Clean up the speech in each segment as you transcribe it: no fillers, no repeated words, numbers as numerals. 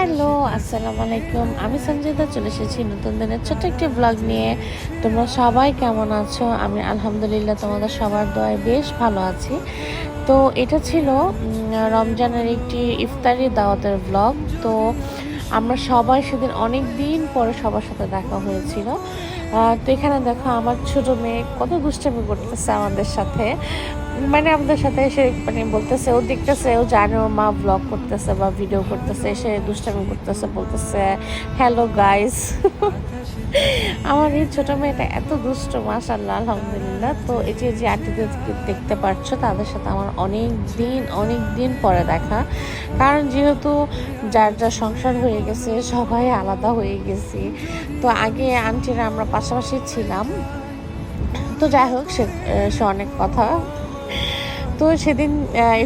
Hello, আসসালামু আলাইকুম। আমি সঞ্জিতা চলে এসেছি নতুন দিনের ছোট্ট একটি ব্লগ নিয়ে। তোমরা সবাই কেমন আছো? আমি আলহামদুলিল্লাহ তোমাদের সবার দোয়ায় বেশ ভালো আছি। তো এটা ছিল রমজানের একটি ইফতারি দাওয়াতের ব্লগ। তো আমরা সবাই সেদিন অনেক দিন পরে সবার সাথে দেখা হয়েছিল। তো এখানে দেখো আমার ছোট মেয়ে কত দুষ্টামি করতেছে আমাদের সাথে। মানে আমাদের সাথে এসে মানে বলতেছে, ও দেখতেছে, ও জানে ওর মা ব্লগ করতেছে বা ভিডিও করতেছে, এসে দুষ্টামি করতেছে, বলতেছে হ্যালো গাইস। আমার এই ছোটো মেয়েটা এত দুষ্ট, মাশাআল্লাহ আলহামদুলিল্লাহ। তো এই যে আন্টিদের দেখতে পাচ্ছ, তাদের সাথে আমার অনেক দিন পরে দেখা। কারণ যেহেতু যার যার সংসার হয়ে গেছে, সবাই আলাদা হয়ে গেছি। তো আগে আন্টিরা আমরা পাশাপাশি ছিলাম। তো যাই হোক, সে অনেক কথা। তো সেদিন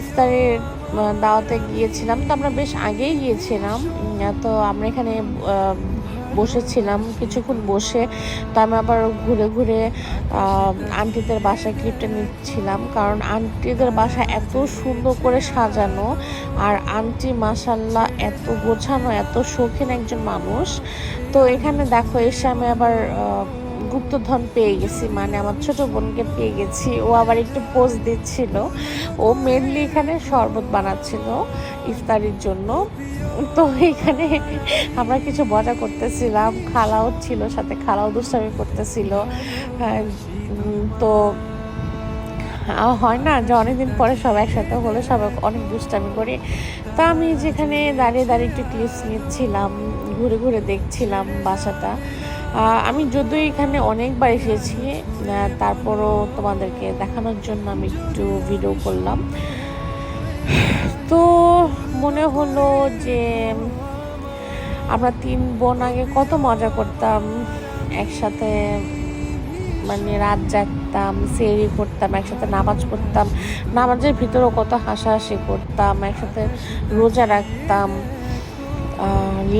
ইফতারের দাওয়াতে গিয়েছিলাম। তো আমরা বেশ আগেই গিয়েছিলাম। তো আমরা এখানে বসেছিলাম কিছুক্ষণ বসে। তো আমি আবার ঘুরে ঘুরে আন্টিদের বাসায় ক্লিপটা নিচ্ছিলাম, কারণ আন্টিদের বাসা এত সুন্দর করে সাজানো। আর আন্টি মাশাল্লাহ এত গোছানো, এত শৌখিন একজন মানুষ। তো এখানে দেখো, এসে আমি আবার গুপ্তধন পেয়ে গেছি, মানে আমার ছোট বোনকে পেয়ে গেছি। ও আবার একটু পোজ দিচ্ছিল। ও মেনলি এখানে শরবত বানাচ্ছিল ইফতারির জন্য। তো এখানে আমরা কিছু মজা করতেছিলাম, খালাও ছিল সাথে, খালাও দুষ্টামি করতেছিল। তো হয় না যে অনেকদিন পরে সব একসাথে হলে সবাই অনেক দুষ্টামি করি। তা আমি যেখানে দাঁড়িয়ে দাঁড়িয়ে একটু ক্লিপস নিচ্ছিলাম, ঘুরে ঘুরে দেখছিলাম বাসাটা। আমি যদিও এখানে অনেকবার এসেছি, তারপরও তোমাদেরকে দেখানোর জন্য আমি একটু ভিডিও করলাম। তো মনে হলো যে আমরা 3 বোন আগে কত মজা করতাম একসাথে, মানে রাত জাগতাম, সেহরি করতাম, একসাথে নামাজ পড়তাম, নামাজের ভিতরেও কত হাসাহাসি করতাম, একসাথে রোজা রাখতাম,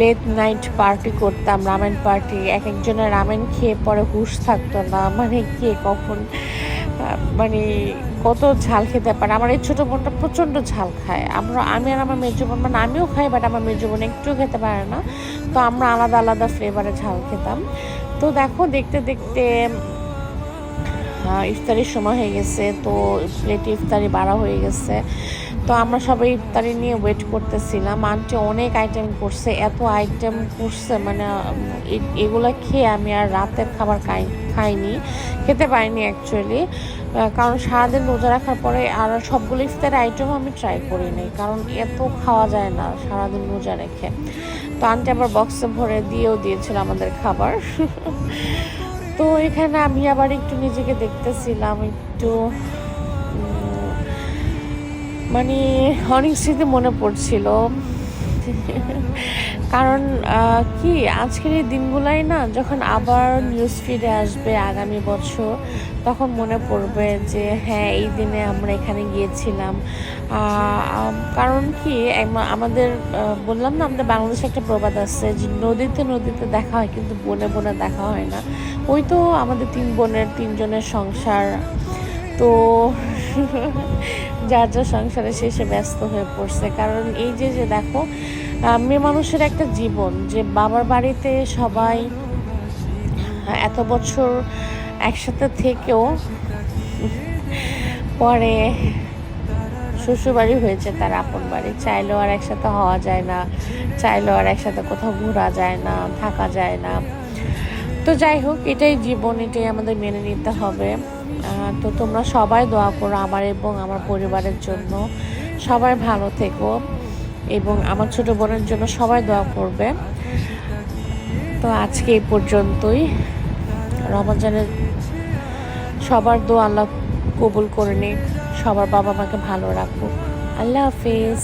লেট নাইট পার্টি করতাম, রামেন পার্টি। এক একজনের রামেন খেয়ে পরে হুঁশ থাকতো না, মানে কে কখন মানে কত ঝাল খেতে পারে। আমার এই ছোটো বোনটা প্রচণ্ড ঝাল খায়। আমি আর আমার মেজো বোন, মানে আমিও খাই, বাট আমার মেজো বোন একটু খেতে পারে না। তো আমরা আলাদা আলাদা ফ্লেভারে ঝাল খেতাম। তো দেখো, দেখতে দেখতে ইফতারির সময় হয়ে গেছে। তো প্লেটে ইফতারি বাড়া হয়ে গেছে। তো আমরা সবাই ইফতারি নিয়ে ওয়েট করতেছিলাম। আন্টি অনেক আইটেম করছে, এত আইটেম করছে, মানে এগুলো খেয়ে আমি আর রাতের খাবার খাইনি, খেতে পারিনি অ্যাকচুয়ালি। কারণ সারাদিন রোজা রাখার পরে আর সবগুলো ইফতারের আইটেম আমি ট্রাই করিনি, কারণ এত খাওয়া যায় না সারাদিন রোজা রেখে। তো আন্টি আবার বক্সে ভরে দিয়েছিল আমাদের খাবার। তো এখানে আমি আবার একটু নিজেকে দেখতেছিলাম, একটু মানে অনেক স্মৃতি মনে পড়ছিল। কারণ কি, আজকের এই দিনগুলাই না যখন আবার নিউজ ফিডে আসবে আগামী বছর, তখন মনে পড়বে যে হ্যাঁ, এই দিনে আমরা এখানে গিয়েছিলাম। কারণ কি, আমাদের বললাম না, আমাদের বাংলাদেশে একটা প্রবাদ আছে যে নদীতে নদীতে দেখা হয়, কিন্তু বনে বনে দেখা হয় না। ওই তো আমাদের 3 বোনের 3 জনের সংসার। তো যার যার সংসারে শেষে ব্যস্ত হয়ে পড়ছে। কারণ এই যে দেখো, মেয়ে মানুষের একটা জীবন, যে বাবার বাড়িতে সবাই এত বছর একসাথে থেকেও পরে শ্বশুরবাড়ি হয়েছে তার আপন বাড়ি। চাইলেও আর একসাথে হওয়া যায় না, চাইলেও আর একসাথে কোথাও ঘোরা যায় না, থাকা যায় না। তো যাই হোক, এটাই জীবন, এটাই আমাদের মেনে নিতে হবে। তো তোমরা সবাই দোয়া করো আমার এবং আমার পরিবারের জন্য। সবাই ভালো থেকো, এবং আমার ছোট বোনের জন্য সবাই দোয়া করবে। তো আজকে এই পর্যন্তই। রমজানের সবার দোয়া আল্লাহ কবুল করে নিক, সবার বাবা মাকে ভালো রাখুক। আল্লাহ হাফিজ।